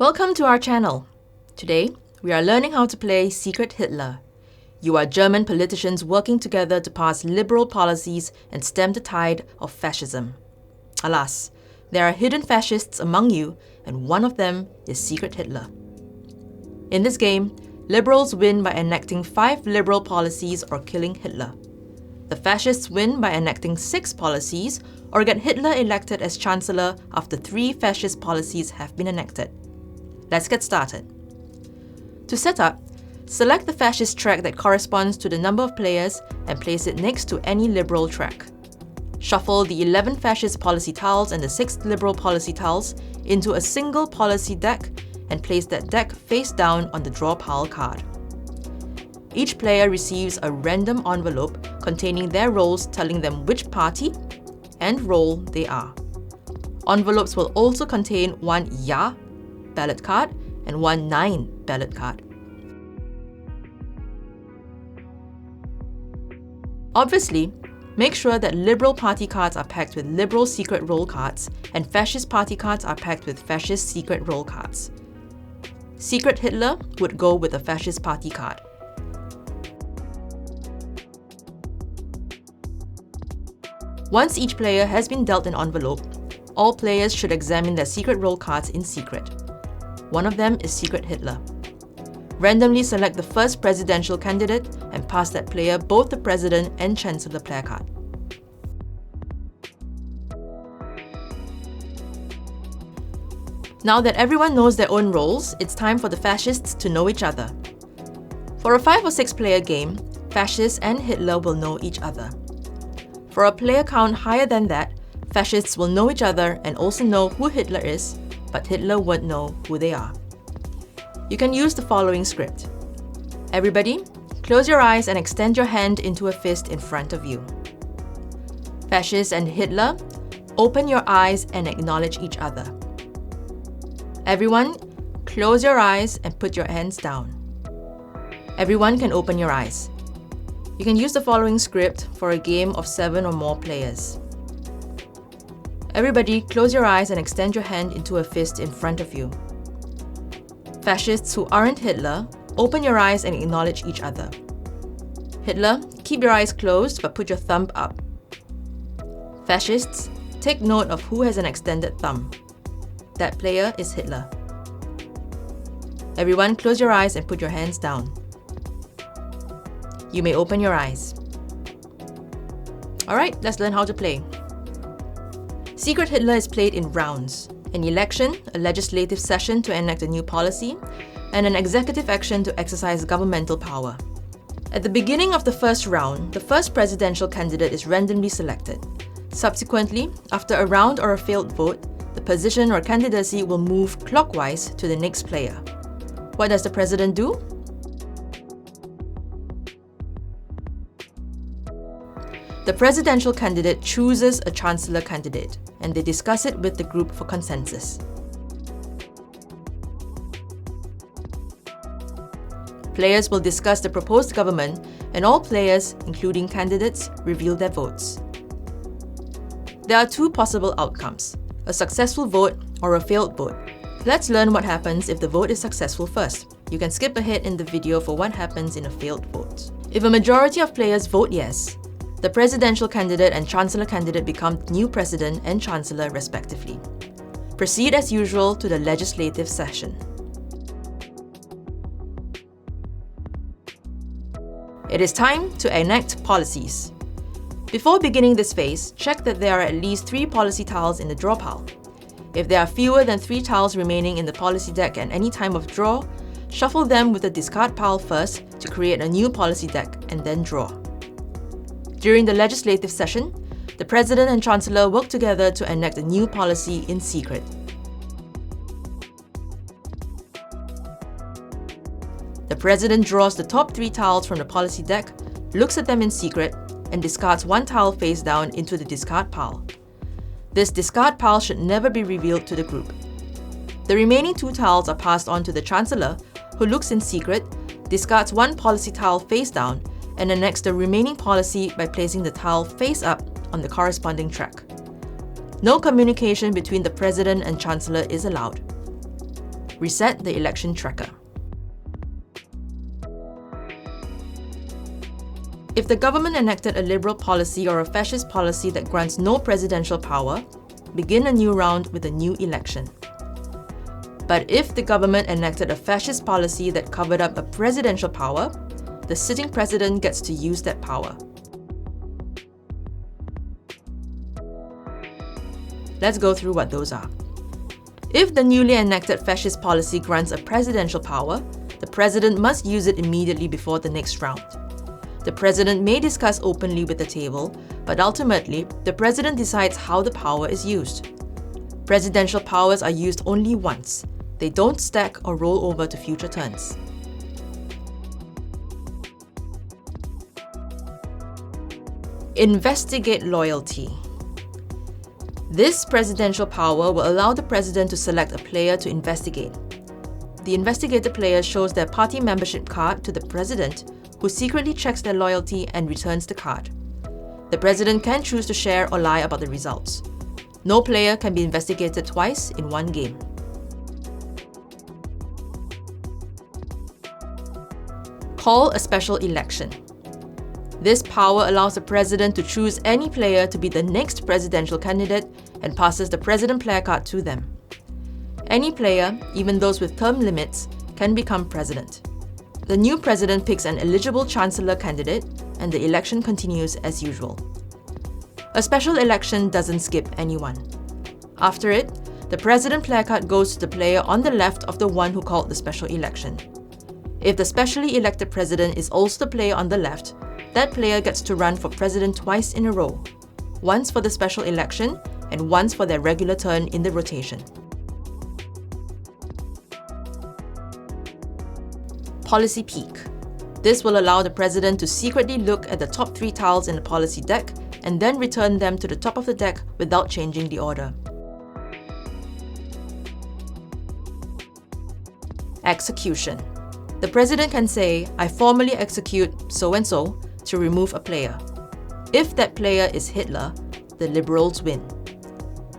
Welcome to our channel. Today, we are learning how to play Secret Hitler. You are German politicians working together to pass liberal policies and stem the tide of fascism. Alas, there are hidden fascists among you, and one of them is Secret Hitler. In this game, liberals win by enacting 5 liberal policies or killing Hitler. The fascists win by enacting 6 policies or get Hitler elected as chancellor after 3 fascist policies have been enacted. Let's get started. To set up, select the fascist track that corresponds to the number of players and place it next to any liberal track. Shuffle the 11 fascist policy tiles and the 6 liberal policy tiles into a single policy deck and place that deck face down on the draw pile card. Each player receives a random envelope containing their roles telling them which party and role they are. Envelopes will also contain one Ja ballot card and one Nein ballot card. Obviously, make sure that Liberal Party cards are packed with Liberal secret role cards and Fascist Party cards are packed with Fascist secret role cards. Secret Hitler would go with a Fascist Party card. Once each player has been dealt an envelope, all players should examine their secret role cards in secret. One of them is Secret Hitler. Randomly select the first presidential candidate and pass that player both the President and Chancellor player card. Now that everyone knows their own roles, it's time for the fascists to know each other. For a 5 or 6 player game, fascists and Hitler will know each other. For a player count higher than that, fascists will know each other and also know who Hitler is, but Hitler won't know who they are. You can use the following script. Everybody, close your eyes and extend your hand into a fist in front of you. Fascists and Hitler, open your eyes and acknowledge each other. Everyone, close your eyes and put your hands down. Everyone can open your eyes. You can use the following script for a game of 7 or more players. Everybody, close your eyes and extend your hand into a fist in front of you. Fascists who aren't Hitler, open your eyes and acknowledge each other. Hitler, keep your eyes closed but put your thumb up. Fascists, take note of who has an extended thumb. That player is Hitler. Everyone, close your eyes and put your hands down. You may open your eyes. Alright, let's learn how to play. Secret Hitler is played in rounds: an election, a legislative session to enact a new policy, and an executive action to exercise governmental power. At the beginning of the first round, the first presidential candidate is randomly selected. Subsequently, after a round or a failed vote, the position or candidacy will move clockwise to the next player. What does the president do? The presidential candidate chooses a chancellor candidate, and they discuss it with the group for consensus. Players will discuss the proposed government, and all players, including candidates, reveal their votes. There are 2 possible outcomes: a successful vote or a failed vote. Let's learn what happens if the vote is successful first. You can skip ahead in the video for what happens in a failed vote. If a majority of players vote yes, the presidential candidate and chancellor candidate become new president and chancellor respectively. Proceed as usual to the legislative session. It is time to enact policies. Before beginning this phase, check that there are at least 3 policy tiles in the draw pile. If there are fewer than 3 tiles remaining in the policy deck at any time of draw, shuffle them with the discard pile first to create a new policy deck and then draw. During the legislative session, the President and Chancellor work together to enact a new policy in secret. The President draws the top 3 tiles from the policy deck, looks at them in secret, and discards 1 tile face down into the discard pile. This discard pile should never be revealed to the group. The remaining 2 tiles are passed on to the Chancellor, who looks in secret, discards 1 policy tile face down, and enacts the remaining policy by placing the tile face up on the corresponding track. No communication between the President and Chancellor is allowed. Reset the election tracker. If the government enacted a liberal policy or a fascist policy that grants no presidential power, begin a new round with a new election. But if the government enacted a fascist policy that covered up a presidential power, the sitting president gets to use that power. Let's go through what those are. If the newly enacted fascist policy grants a presidential power, the president must use it immediately before the next round. The president may discuss openly with the table, but ultimately, the president decides how the power is used. Presidential powers are used only once. They don't stack or roll over to future turns. Investigate loyalty. This presidential power will allow the president to select a player to investigate. The investigated player shows their party membership card to the president, who secretly checks their loyalty and returns the card. The president can choose to share or lie about the results. No player can be investigated twice in one game. Call a special election. This power allows the president to choose any player to be the next presidential candidate and passes the president player card to them. Any player, even those with term limits, can become president. The new president picks an eligible chancellor candidate, and the election continues as usual. A special election doesn't skip anyone. After it, the president player card goes to the player on the left of the one who called the special election. If the specially elected president is also the player on the left, that player gets to run for president twice in a row, once for the special election and once for their regular turn in the rotation. Policy peek. This will allow the president to secretly look at the top 3 tiles in the policy deck and then return them to the top of the deck without changing the order. Execution. The president can say, "I formally execute so-and-so" to remove a player. If that player is Hitler, the liberals win.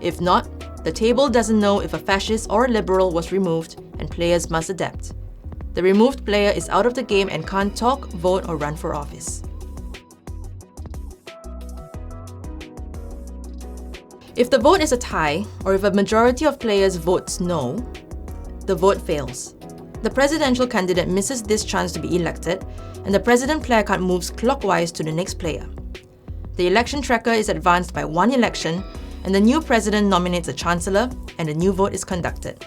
If not, the table doesn't know if a fascist or a liberal was removed and players must adapt. The removed player is out of the game and can't talk, vote, or run for office. If the vote is a tie, or if a majority of players votes no, the vote fails. The presidential candidate misses this chance to be elected, and the president player card moves clockwise to the next player. The election tracker is advanced by 1 election, and the new president nominates a chancellor, and a new vote is conducted.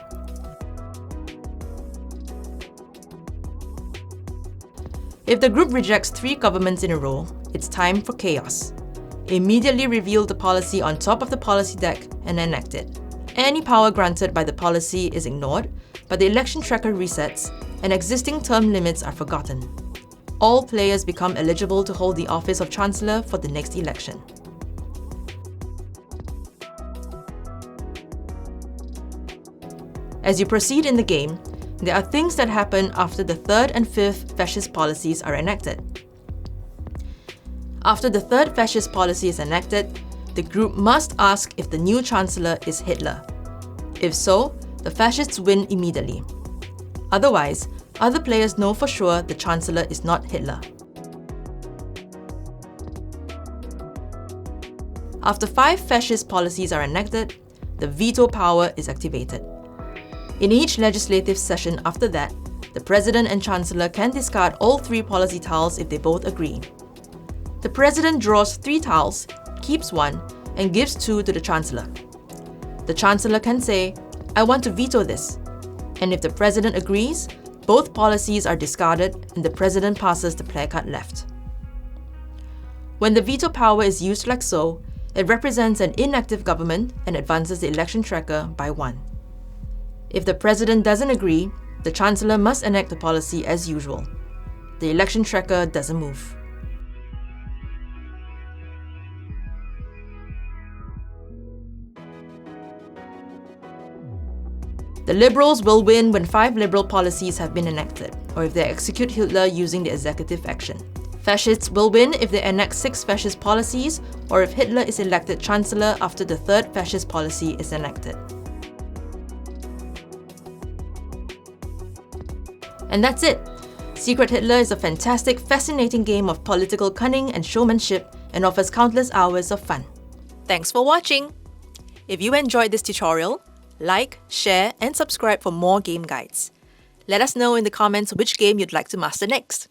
If the group rejects 3 governments in a row, it's time for chaos. Immediately reveal the policy on top of the policy deck and enact it. Any power granted by the policy is ignored, but the election tracker resets and existing term limits are forgotten. All players become eligible to hold the office of Chancellor for the next election. As you proceed in the game, there are things that happen after the 3rd and 5th fascist policies are enacted. After the 3rd fascist policy is enacted, the group must ask if the new chancellor is Hitler. If so, the fascists win immediately. Otherwise, other players know for sure the chancellor is not Hitler. After 5 fascist policies are enacted, the veto power is activated. In each legislative session after that, the president and chancellor can discard all 3 policy tiles if they both agree. The president draws 3 tiles, keeps 1, and gives 2 to the chancellor. The chancellor can say, "I want to veto this." And if the president agrees, both policies are discarded and the president passes the placard left. When the veto power is used like so, it represents an inactive government and advances the election tracker by 1. If the president doesn't agree, the chancellor must enact the policy as usual. The election tracker doesn't move. The Liberals will win when 5 liberal policies have been enacted, or if they execute Hitler using the executive action. Fascists will win if they enact 6 fascist policies, or if Hitler is elected Chancellor after the 3rd fascist policy is enacted. And that's it. Secret Hitler is a fantastic, fascinating game of political cunning and showmanship and offers countless hours of fun. Thanks for watching! If you enjoyed this tutorial, like, share, and subscribe for more game guides. Let us know in the comments which game you'd like to master next.